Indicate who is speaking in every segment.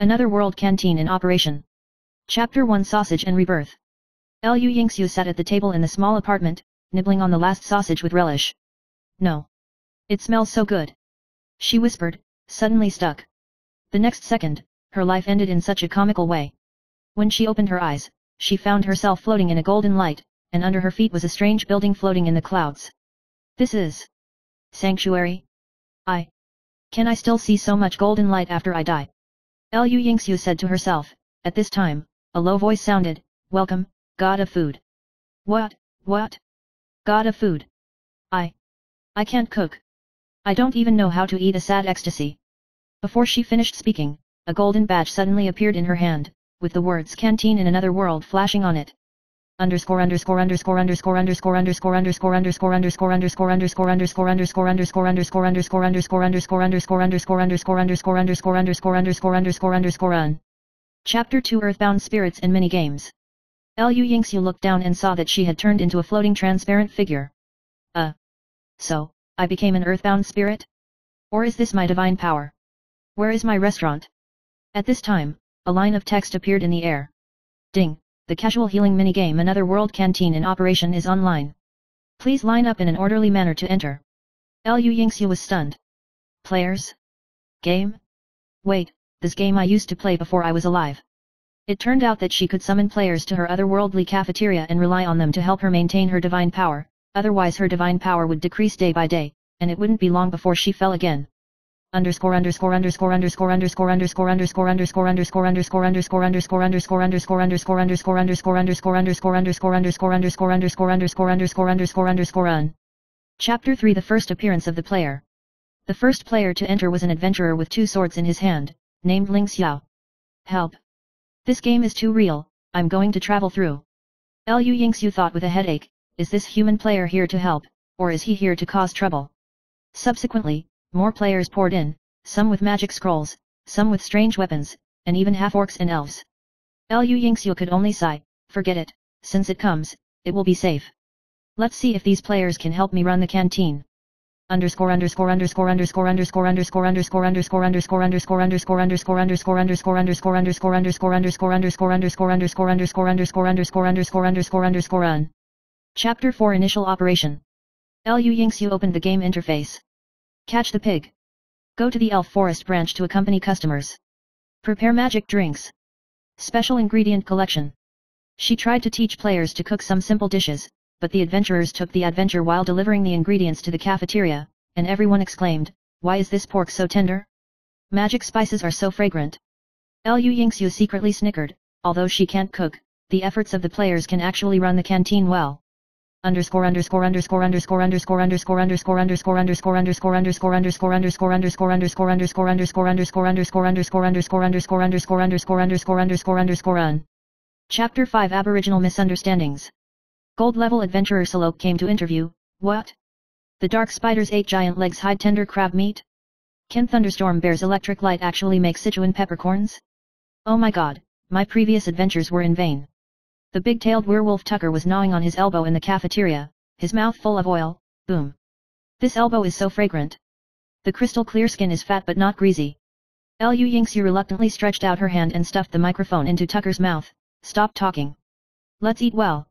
Speaker 1: Another world canteen in operation. Chapter 1 Sausage and Rebirth. Liu Yingxiu sat at the table in the small apartment, nibbling on the last sausage with relish. No. It smells so good. She whispered, suddenly stuck. The next second, her life ended in such a comical way. When she opened her eyes, she found herself floating in a golden light, and under her feet was a strange building floating in the clouds. This is Sanctuary? Can I still see so much golden light after I die? Liu Yingxiu said to herself. At this time, a low voice sounded, Welcome, God of Food. What? God of Food? I can't cook. I don't even know how to eat a sad ecstasy. Before she finished speaking, a golden badge suddenly appeared in her hand, with the words Canteen in Another World flashing on it. Chapter 2 Earthbound Spirits and Mini-Games. Liu Yingxiu looked down and saw that she had turned into a floating transparent figure. So, I became an earthbound spirit? Or is this my divine power? Where is my restaurant? At this time, a line of text appeared in the air. Ding! The casual healing minigame Another World Canteen in operation is online. Please line up in an orderly manner to enter. Liu Yingxiu was stunned. Players? Game? Wait, this game I used to play before I was alive. It turned out that she could summon players to her otherworldly cafeteria and rely on them to help her maintain her divine power, otherwise her divine power would decrease day by day, and it wouldn't be long before she fell again. Chapter 3 The First Appearance of the Player. The first player to enter was an adventurer with 2 swords in his hand, named Ling Xiao. Help! This game is too real, I'm going to travel through. Liu Yingxiu thought with a headache, is this human player here to help, or is he here to cause trouble? Subsequently, more players poured in, some with magic scrolls, some with strange weapons, and even half-orcs and elves. Liu Yingxiu could only sigh, forget it, since it comes, it will be safe. Let's see if these players can help me run the canteen. Chapter 4 Initial Operation. Liu Yingxiu opened the game interface. Catch the pig. Go to the elf forest branch to accompany customers. Prepare magic drinks. Special ingredient collection. She tried to teach players to cook some simple dishes, but the adventurers took the adventure while delivering the ingredients to the cafeteria, and everyone exclaimed, why is this pork so tender? Magic spices are so fragrant. Liu Yingxiu secretly snickered, although she can't cook, the efforts of the players can actually run the canteen well. Chapter 5 Aboriginal Misunderstandings. Gold level adventurer Salop came to interview. What? The dark spider's 8 giant legs hide tender crab meat? Can thunderstorm bear's electric light actually make Sichuan peppercorns? Oh my god, my previous adventures were in vain. The big-tailed werewolf Tucker was gnawing on his elbow in the cafeteria, his mouth full of oil. Boom. This elbow is so fragrant. The crystal clear skin is fat but not greasy. Liu Yingxiu reluctantly stretched out her hand and stuffed the microphone into Tucker's mouth. Stop talking. Let's eat well.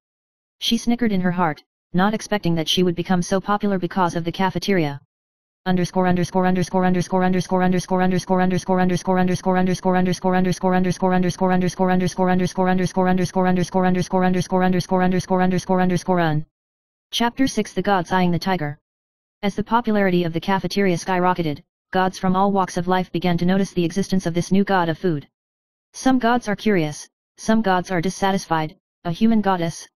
Speaker 1: She snickered in her heart, not expecting that she would become so popular because of the cafeteria. Chapter 6 The Gods Eyeing the Tiger. As the popularity of the cafeteria skyrocketed, gods from all walks of life began to notice the existence of this new god of food. Some gods are curious, some gods are dissatisfied. A human goddess?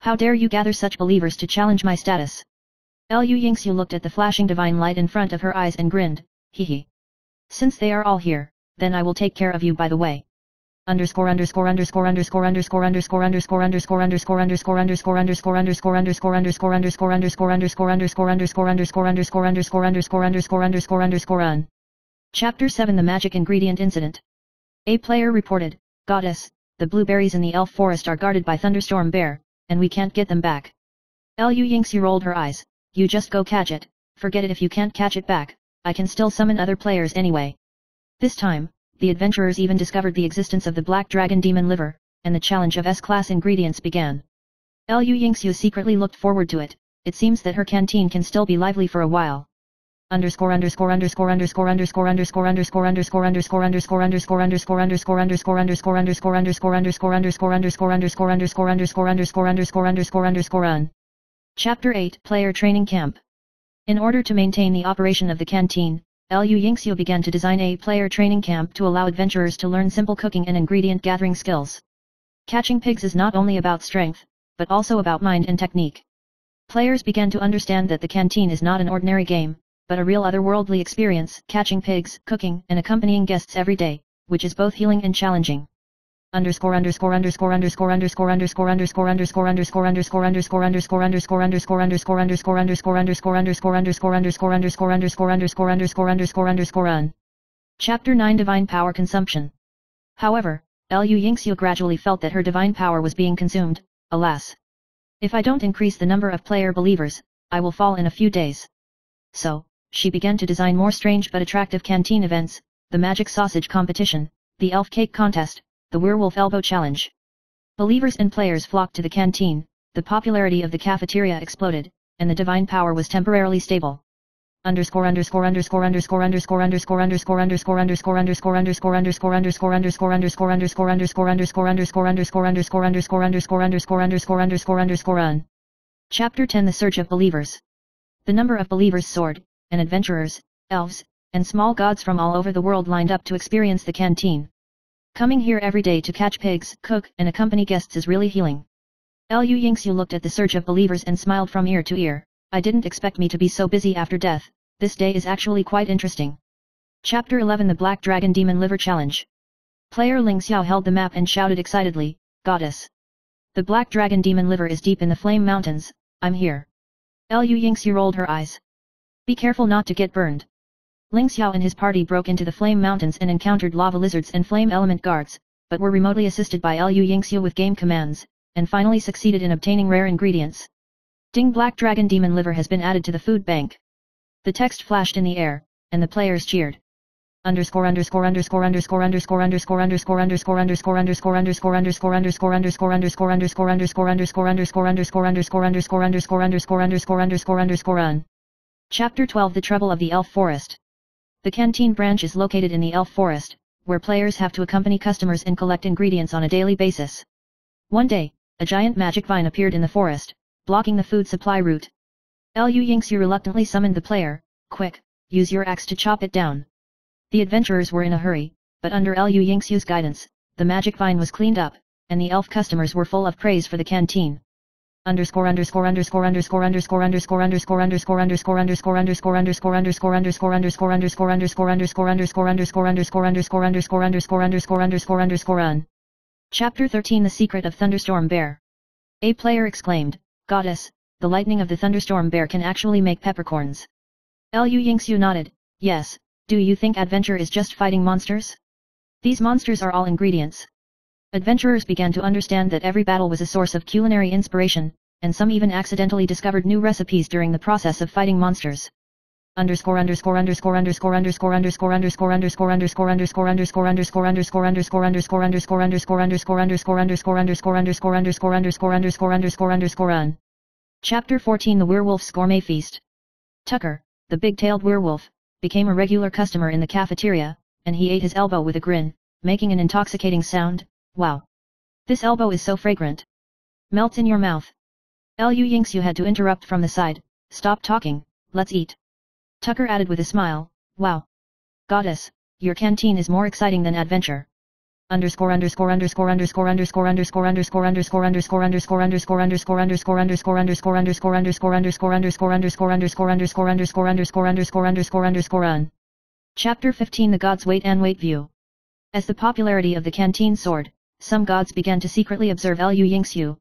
Speaker 1: How dare you gather such believers to challenge my status? Liu Yingxiu looked at the flashing divine light in front of her eyes and grinned, hee. Since they are all here, then I will take care of you by the way. Chapter 7 The Magic Ingredient Incident. A player reported, Goddess, the blueberries in the elf forest are guarded by Thunderstorm Bear, and we can't get them back. Liu Yingxiu rolled her eyes, you just go catch it, forget it if you can't catch it back, I can still summon other players anyway. This time, the adventurers even discovered the existence of the Black Dragon Demon Liver, and the challenge of S-class ingredients began. Liu Yingxiu secretly looked forward to it. It seems that her canteen can still be lively for a while. Chapter 8 Player Training Camp. In order to maintain the operation of the canteen, Liu Yingxiu began to design a player training camp to allow adventurers to learn simple cooking and ingredient gathering skills. Catching pigs is not only about strength, but also about mind and technique. Players began to understand that the canteen is not an ordinary game, but a real otherworldly experience, catching pigs, cooking, and accompanying guests every day, which is both healing and challenging. Chapter 9 Divine Power Consumption. However, Liu Yingxiu gradually felt that her divine power was being consumed. Alas! If I don't increase the number of player believers, I will fall in a few days. So, she began to design more strange but attractive canteen events, the magic sausage competition, the elf cake contest, the werewolf elbow challenge. Believers and players flocked to the canteen, the popularity of the cafeteria exploded, and the divine power was temporarily stable. Chapter 10 The Search of Believers. The number of believers soared, and adventurers, elves, and small gods from all over the world lined up to experience the canteen. Coming here every day to catch pigs, cook, and accompany guests is really healing. Liu Yingxiu looked at the surge of believers and smiled from ear to ear. I didn't expect me to be so busy after death. This day is actually quite interesting. Chapter 11 The Black Dragon Demon Liver Challenge. Player Ling Xiao held the map and shouted excitedly, Goddess! The Black Dragon Demon Liver is deep in the Flame Mountains, I'm here. Liu Yingxiu rolled her eyes. Be careful not to get burned. Ling Xiao and his party broke into the Flame Mountains and encountered lava lizards and flame element guards, but were remotely assisted by Liu Yingxiu with game commands, and finally succeeded in obtaining rare ingredients. Ding Black Dragon Demon Liver has been added to the food bank. The text flashed in the air, and the players cheered. Chapter 12 The Trouble of the Elf Forest. The Canteen branch is located in the Elf Forest, where players have to accompany customers and collect ingredients on a daily basis. One day, a giant magic vine appeared in the forest, blocking the food supply route. Liu Yingxiu reluctantly summoned the player. Quick, use your axe to chop it down. The adventurers were in a hurry, but under Liu Yingxiu's guidance, the magic vine was cleaned up, and the elf customers were full of praise for the canteen. Chapter 13 The Secret of Thunderstorm Bear. A player exclaimed, Goddess, the lightning of the thunderstorm bear can actually make peppercorns. Liu Yingxiu nodded, yes, do you think adventure is just fighting monsters? These monsters are all ingredients. Adventurers began to understand that every battle was a source of culinary inspiration, and some even accidentally discovered new recipes during the process of fighting monsters. Chapter 14 The Werewolf's Gourmet Feast. Tucker, the big-tailed werewolf, became a regular customer in the cafeteria, and he ate his elbow with a grin, making an intoxicating sound. Wow! This elbow is so fragrant. Melts in your mouth. Liu Yingxiu had to interrupt from the side. Stop talking, let's eat. Tucker added with a smile, wow! Goddess, your canteen is more exciting than adventure. Chapter 15 The Gods' Wait and Wait View. As the popularity of the canteen soared, some gods began to secretly observe Liu Yingxiu.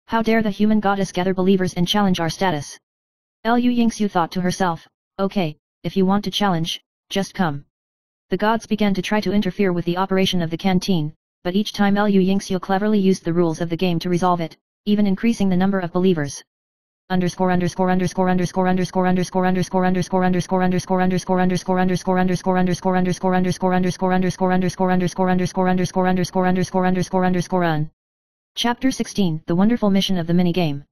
Speaker 1: How dare the human goddess gather believers and challenge our status? Liu Yingxiu thought to herself, okay, if you want to challenge, just come. The gods began to try to interfere with the operation of the canteen, but each time Liu Yingxiu cleverly used the rules of the game to resolve it, even increasing the number of believers. Chapter 16, The Wonderful Mission of the Mini-Game.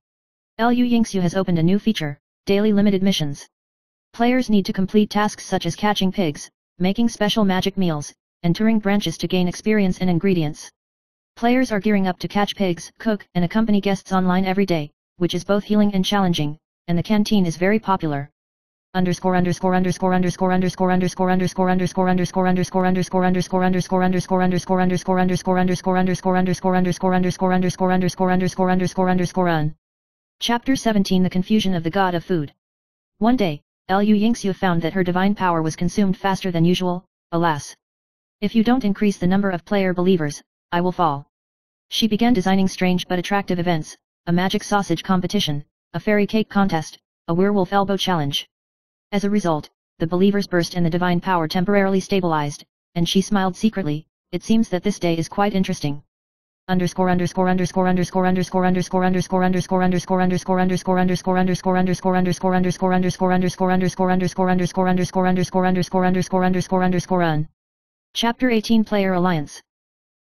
Speaker 1: Lu Yingxiu has opened a new feature, Daily Limited Missions. Players need to complete tasks such as catching pigs, making special magic meals, and touring branches to gain experience and ingredients. Players are gearing up to catch pigs, cook, and accompany guests online every day, which is both healing and challenging, and the canteen is very popular. Chapter 17, The Confusion of the God of Food. One day, Lu Yingxiu found that her divine power was consumed faster than usual. Alas! If you don't increase the number of player believers, I will fall. She began designing strange but attractive events, a magic sausage competition, a fairy cake contest, a werewolf elbow challenge. As a result, the believers burst and the divine power temporarily stabilized, and she smiled secretly. It seems that this day is quite interesting. Chapter 18, Player Alliance.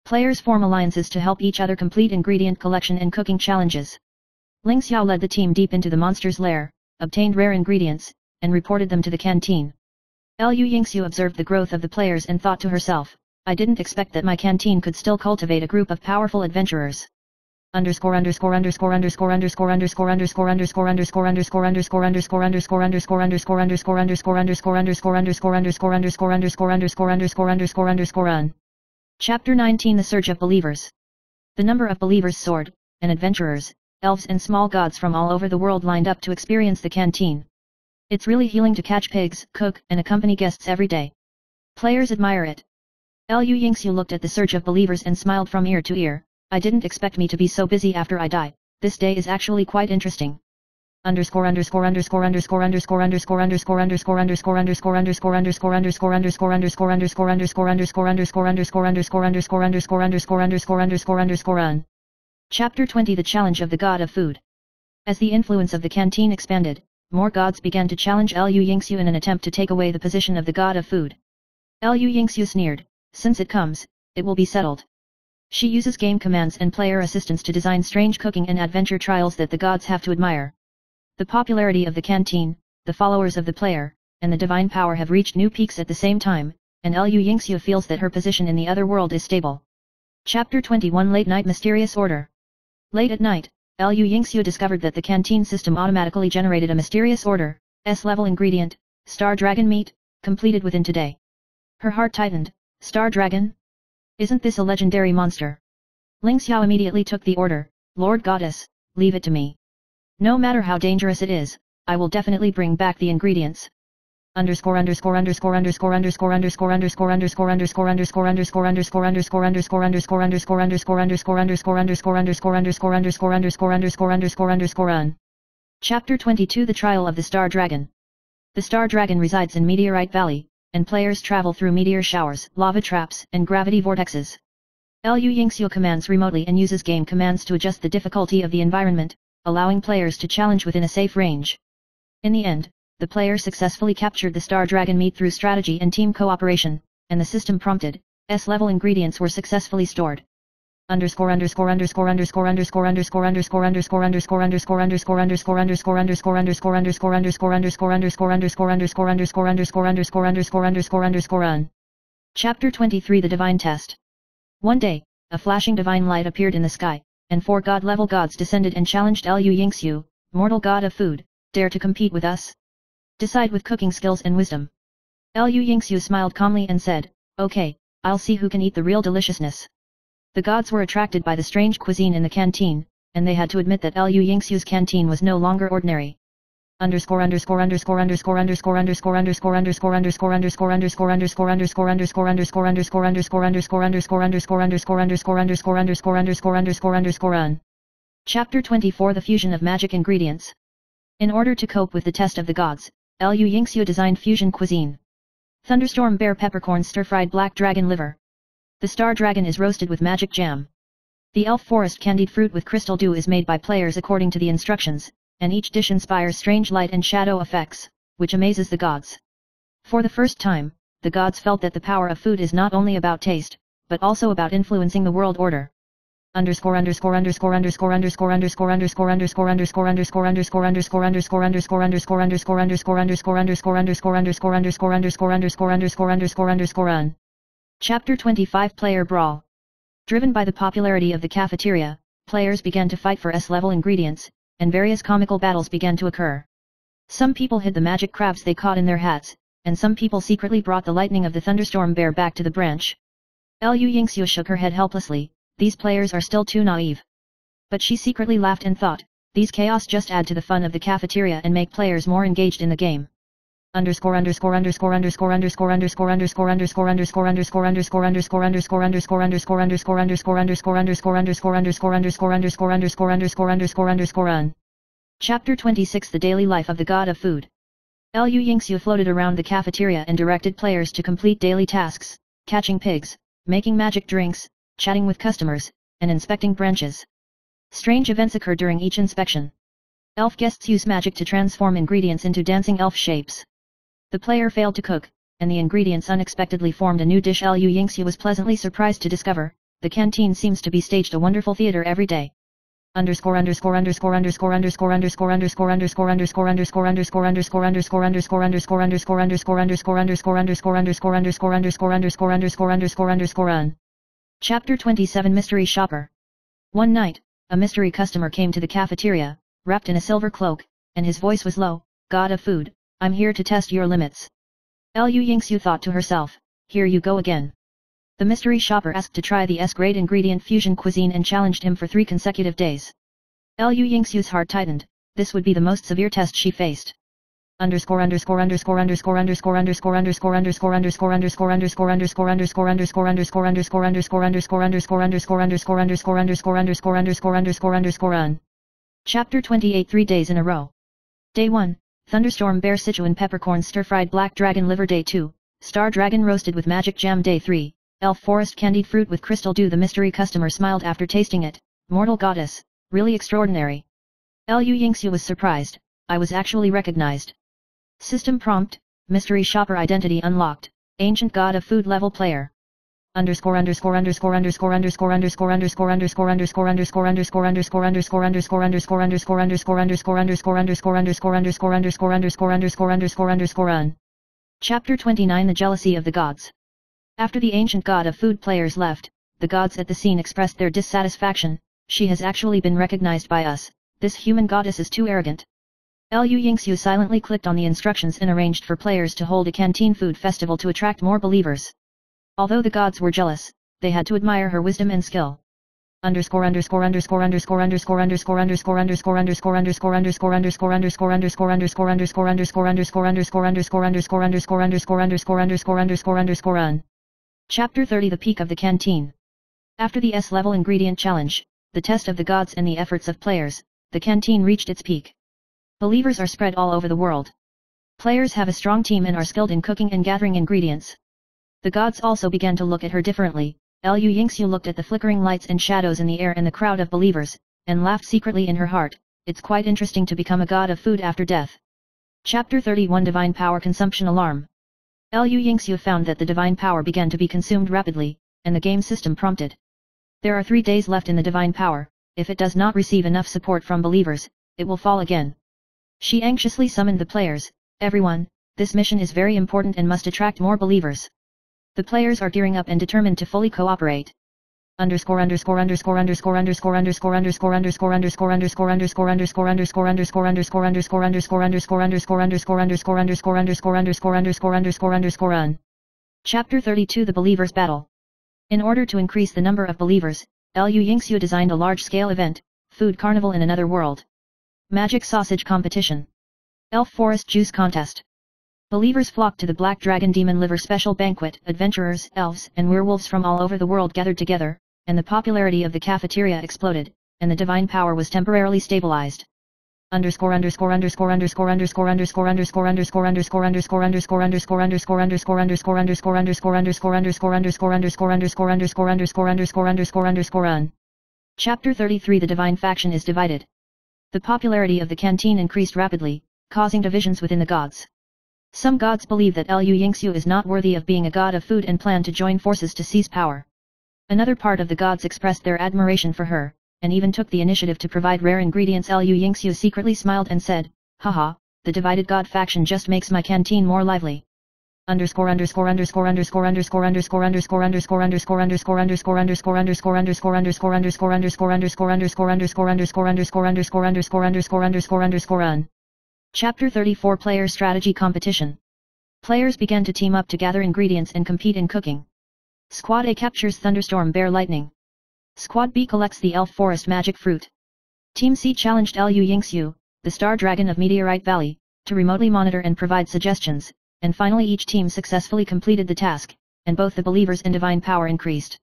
Speaker 1: Players form alliances to help each other complete ingredient collection and cooking challenges. Ling Xiao led the team deep into the monster's lair, obtained rare ingredients, and reported them to the canteen. Lu Yingxiu observed the growth of the players and thought to herself, I didn't expect that my canteen could still cultivate a group of powerful adventurers. Chapter 19, The Surge of Believers. The number of believers soared, and adventurers, elves and small gods from all over the world lined up to experience the canteen. It's really healing to catch pigs, cook, and accompany guests every day. Players admire it. Lu Yingxiu looked at the surge of believers and smiled from ear to ear. I didn't expect me to be so busy after I die. This day is actually quite interesting. Chapter 20, The Challenge of the God of Food. As the influence of the canteen expanded, more gods began to challenge Lu Yingxiu in an attempt to take away the position of the God of Food. Lu Yingxiu sneered, since it comes, it will be settled. She uses game commands and player assistance to design strange cooking and adventure trials that the gods have to admire. The popularity of the canteen, the followers of the player, and the divine power have reached new peaks at the same time, and Lu Yingxiu feels that her position in the other world is stable. Chapter 21, Late Night Mysterious Order. Late at night, Lu Yingxiu discovered that the canteen system automatically generated a mysterious order, S-level ingredient, Star Dragon meat, completed within today. Her heart tightened. Star Dragon? Isn't this a legendary monster? Ling Xiao immediately took the order. Lord Goddess, leave it to me. No matter how dangerous it is, I will definitely bring back the ingredients. Chapter 22, The Trial of the Star Dragon. The Star Dragon resides in Meteorite Valley, and players travel through meteor showers, lava traps, and gravity vortexes. Lu Yingxiu commands remotely and uses game commands to adjust the difficulty of the environment, allowing players to challenge within a safe range. In the end, the player successfully captured the Star Dragon meat through strategy and team cooperation, and the system prompted, S-level ingredients were successfully stored. Chapter 23, The Divine Test. One day, a flashing divine light appeared in the sky, and 4 god-level gods descended and challenged Lu Yingxiu, mortal god of food, dare to compete with us? Decide with cooking skills and wisdom. Lu Yingxiu smiled calmly and said, okay, I'll see who can eat the real deliciousness. The gods were attracted by the strange cuisine in the canteen, and they had to admit that Lu Yingxiu's canteen was no longer ordinary. Chapter 24, The Fusion of Magic Ingredients. In order to cope with the test of the gods, Lu Yingxiu designed fusion cuisine. Thunderstorm bear peppercorn stir-fried black dragon liver. The star dragon is roasted with magic jam. The elf forest candied fruit with crystal dew is made by players according to the instructions, and each dish inspires strange light and shadow effects, which amazes the gods. For the first time, the gods felt that the power of food is not only about taste, but also about influencing the world order. Chapter 25 Player Brawl. Driven by the popularity of the cafeteria, players began to fight for S-level ingredients, and various comical battles began to occur. Some people hid the magic crabs they caught in their hats, and some people secretly brought the lightning of the thunderstorm bear back to the branch. Liu Yingxiu shook her head helplessly. These players are still too naive. But she secretly laughed and thought, these chaos just add to the fun of the cafeteria and make players more engaged in the game. Chapter 26 The Daily Life of the God of Food. Liu Yingxiu floated around the cafeteria and directed players to complete daily tasks, catching pigs, making magic drinks, chatting with customers, and inspecting branches. Strange events occurred during each inspection. Elf guests use magic to transform ingredients into dancing elf shapes. The player failed to cook, and the ingredients unexpectedly formed a new dish. Liu Yingxiu was pleasantly surprised to discover, the canteen seems to be staged a wonderful theater every day. Chapter 27 Mystery Shopper. One night, a mystery customer came to the cafeteria, wrapped in a silver cloak, and his voice was low. God of food, I'm here to test your limits. Liu Yingxiu thought to herself, here you go again. The mystery shopper asked to try the S-grade ingredient fusion cuisine and challenged him for 3 consecutive days. Liu Yingxiu's heart tightened. This would be the most severe test she faced. Chapter 28 3 days in a row. Day 1, Thunderstorm Bear Sichuan Peppercorn Stir-Fried Black Dragon Liver. Day 2, Star Dragon Roasted with Magic Jam. Day 3, Elf Forest Candied Fruit with Crystal Dew. The mystery customer smiled after tasting it. Mortal goddess, really extraordinary. Liu Yingxiu was surprised. I was actually recognized. System prompt, mystery shopper identity unlocked, ancient god of food level player. Chapter 29 The Jealousy of the Gods. After the ancient god of food players left, the gods at the scene expressed their dissatisfaction. She has actually been recognized by us. This human goddess is too arrogant. Liu Yingxiu silently clicked on the instructions and arranged for players to hold a canteen food festival to attract more believers. Although the gods were jealous, they had to admire her wisdom and skill. Chapter 30 The Peak of the Canteen. After the S-level ingredient challenge, the test of the gods and the efforts of players, the canteen reached its peak. Believers are spread all over the world. Players have a strong team and are skilled in cooking and gathering ingredients. The gods also began to look at her differently. Liu Yingxiu looked at the flickering lights and shadows in the air and the crowd of believers, and laughed secretly in her heart. It's quite interesting to become a god of food after death. Chapter 31 Divine Power Consumption Alarm. Liu Yingxiu found that the divine power began to be consumed rapidly, and the game system prompted. There are 3 days left in the divine power. If it does not receive enough support from believers, it will fall again. She anxiously summoned the players. Everyone, this mission is very important and must attract more believers. The players are gearing up and determined to fully cooperate. Chapter 32 The Believers Battle. In order to increase the number of believers, Liu Yingxiu designed a large-scale event, Food Carnival in Another World. Magic Sausage Competition. Elf Forest Juice Contest. Believers flocked to the Black Dragon Demon Liver Special Banquet. Adventurers, elves, and werewolves from all over the world gathered together, and the popularity of the cafeteria exploded, and the divine power was temporarily stabilized. Chapter 33 The Divine Faction is divided. The popularity of the canteen increased rapidly, causing divisions within the gods. Some gods believe that Liu Yingxiu is not worthy of being a god of food and plan to join forces to seize power. Another part of the gods expressed their admiration for her, and even took the initiative to provide rare ingredients. Liu Yingxiu secretly smiled and said, "Haha, the divided god faction just makes my canteen more lively." Chapter 34 Player Strategy Competition. Players began to team up to gather ingredients and compete in cooking. Squad A captures Thunderstorm Bear Lightning. Squad B collects the Elf Forest Magic Fruit. Team C challenged Liu Yingxiu, the Star Dragon of Meteorite Valley, to remotely monitor and provide suggestions, and finally each team successfully completed the task, and both the believers and divine power increased.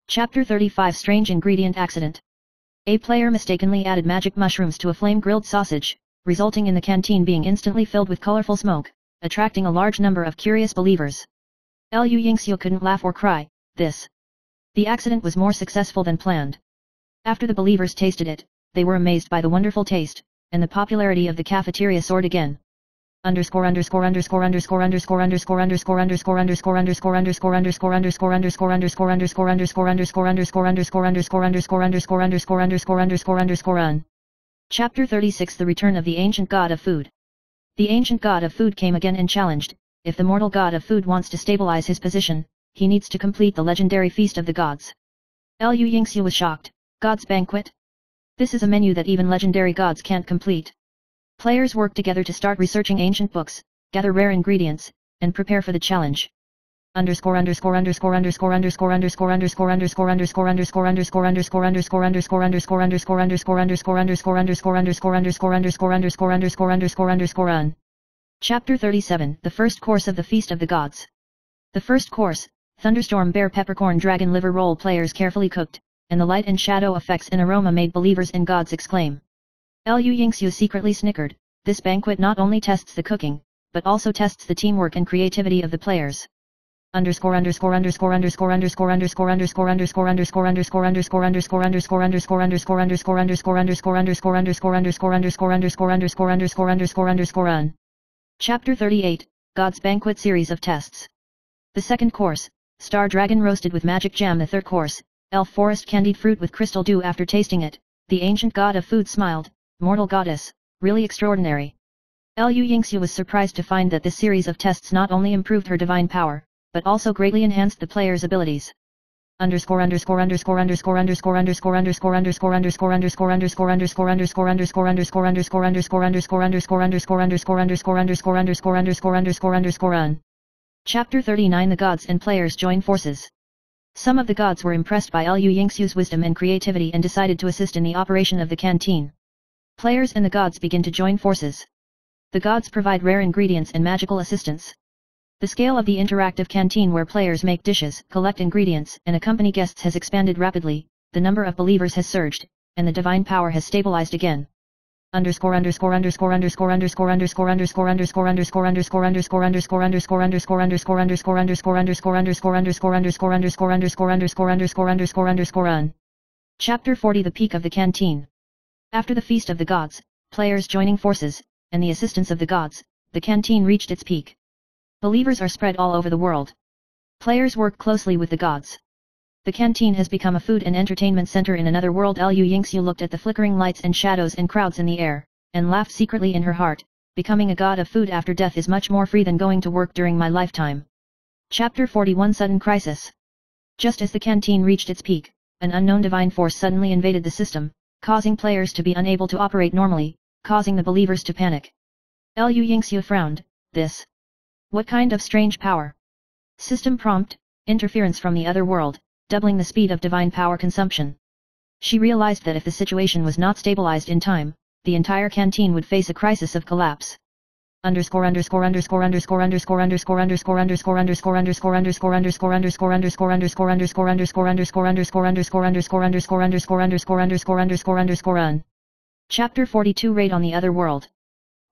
Speaker 1: Chapter 35 Strange Ingredient Accident. A player mistakenly added magic mushrooms to a flame-grilled sausage, resulting in the canteen being instantly filled with colorful smoke, attracting a large number of curious believers. Liu Yingxiu couldn't laugh or cry. The accident was more successful than planned. After the believers tasted it, they were amazed by the wonderful taste, and the popularity of the cafeteria soared again. Chapter 36 The Return of the Ancient God of Food. The ancient god of food came again and challenged, if the mortal god of food wants to stabilize his position, he needs to complete the legendary Feast of the Gods. Liu Yingxiu was shocked. God's Banquet? This is a menu that even legendary gods can't complete. Players work together to start researching ancient books, gather rare ingredients, and prepare for the challenge. Chapter 37 The First Course of the Feast of the Gods. The first course, Thunderstorm Bear Peppercorn Dragon Liver Roll. Players carefully cooked, and the light and shadow effects and aroma made believers and gods exclaim. Liu Yingxiu secretly snickered. This banquet not only tests the cooking, but also tests the teamwork and creativity of the players. Chapter 38 God's Banquet Series of Tests. The second course, Star Dragon Roasted with Magic Jam. The third course, Elf Forest Candied Fruit with Crystal Dew. After tasting it, the ancient god of food smiled. Mortal goddess, really extraordinary. Liu Yingxiu was surprised to find that this series of tests not only improved her divine power, but also greatly enhanced the player's abilities. Chapter 39 The gods and players join forces. Some of the gods were impressed by Liu Yingxiu's wisdom and creativity and decided to assist in the operation of the canteen. Players and the gods begin to join forces. The gods provide rare ingredients and magical assistance. The scale of the interactive canteen where players make dishes, collect ingredients, and accompany guests has expanded rapidly, the number of believers has surged, and the divine power has stabilized again. Chapter 40 The Peak of the Canteen. After the Feast of the Gods, players joining forces, and the assistance of the gods, the canteen reached its peak. Believers are spread all over the world. Players work closely with the gods. The canteen has become a food and entertainment center in another world. Liu Yingxiu looked at the flickering lights and shadows and crowds in the air, and laughed secretly in her heart. Becoming a god of food after death is much more free than going to work during my lifetime. Chapter 41 Sudden Crisis. Just as the canteen reached its peak, an unknown divine force suddenly invaded the system, causing players to be unable to operate normally, causing the believers to panic. Liu Yingxiu frowned. This? What kind of strange power? System prompt, interference from the other world, doubling the speed of divine power consumption. She realized that if the situation was not stabilized in time, the entire canteen would face a crisis of collapse. Chapter 42 Raid on the Other World.